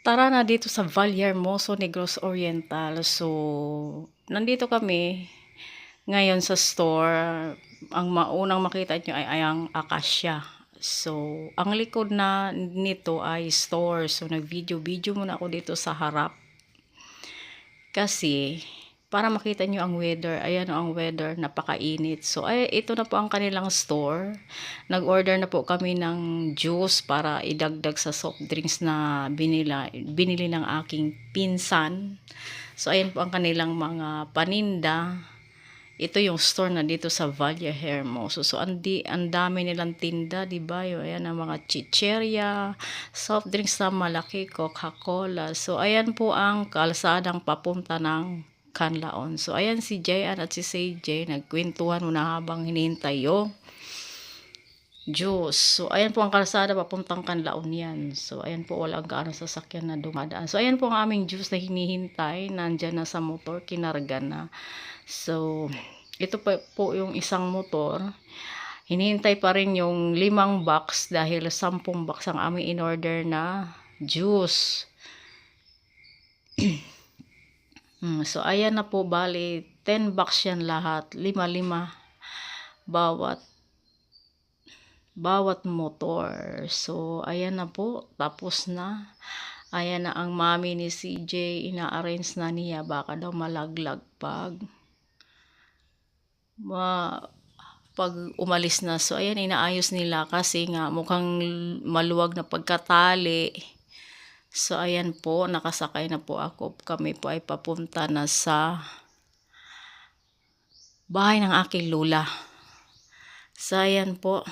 Tara na dito sa Vallehermoso, Negros Oriental. So, nandito kami ngayon sa store. Ang maunang makita nyo ay ang Acacia. So, ang likod na nito ay store. So, nag-video muna ako dito sa harap. Kasi, para makita nyo ang weather. Ayan ang weather, napakainit. So, ito na po ang kanilang store. Nag-order na po kami ng juice para idagdag sa soft drinks na binili ng aking pinsan. So, ayan po ang kanilang mga paninda. Ito yung store na dito sa Vallehermoso. So, ang dami nilang tinda, di ba? Ayan ang mga chicheria, soft drinks na malaki, Coca-Cola. So, ayan po ang kalsadang papunta ng Canlaon. So, ayan si Jayan at si CJ, nagkwentuhan muna habang hinihintay yung juice. So, ayan po ang kalsada papuntang Canlaon yan. So, ayan po walang gaano sasakyan na dumadaan. So, ayan po ang aming juice na hinihintay. Nandyan na sa motor, kinarga na. So, ito po yung isang motor. Hinihintay pa rin yung 5 box dahil 10 box ang aming in-order na juice. So, ayan na po, bali 10 box yan lahat. 5-5 bawat motor. So, ayan na po, tapos na. Ayan na ang mami ni CJ, ina-arrange na niya, baka daw malaglag pag umalis na. So, ayan, inaayos nila kasi nga mukhang maluwag na pagkatali. So, ayan po, nakasakay na po ako. Kami po ay papunta na sa bahay ng aking lula. So, ayan po.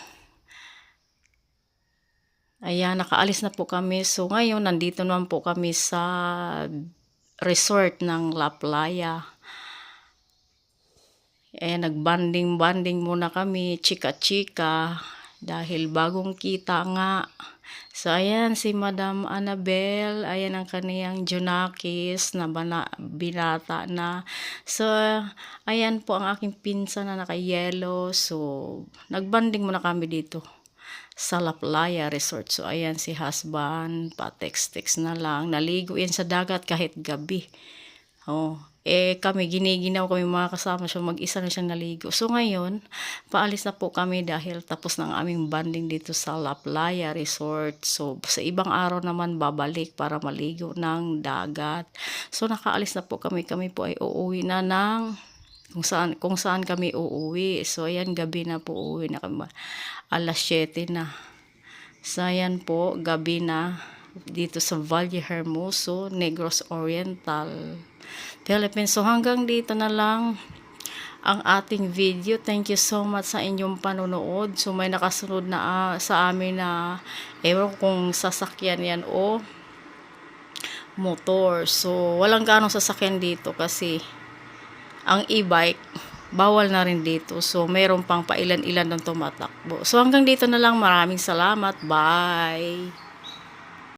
Ayan, nakaalis na po kami. So, ngayon, nandito naman po kami sa resort ng La Playa. Nagbanding muna kami, chika-chika, dahil bagong kita nga. So, ayan si Madam Annabel, ayan ang kaniyang Junakis na binata na. So, ayan po ang aking pinsan na naka-yellow. So, nagbanding muna kami dito sa La Playa Resort. So, ayan si husband, pa-text-text na lang. Naligo yan sa dagat kahit gabi. Oh, kami giniginaw kami mga kasama siya, mag-isa na siyang naligo. So ngayon, paalis na po kami dahil tapos na ang aming banding dito sa La Playa Resort. So sa ibang araw naman babalik para maligo ng dagat. So nakaalis na po kami. Kami po ay uuwi na ng kung saan kami uuwi. So ayan, gabi na po, uuwi na kami. Alas 7 na. So ayan po, gabi na dito sa Vallehermoso, Negros Oriental, Philippines. So hanggang dito na lang ang ating video. Thank you so much sa inyong panonood. So may nakasunod na sa amin na ewan kung sasakyan yan o motor. So walang ganong sasakyan dito kasi ang e-bike bawal na rin dito. So meron pang pailan-ilan ng tumatakbo. So hanggang dito na lang. Maraming salamat. Bye!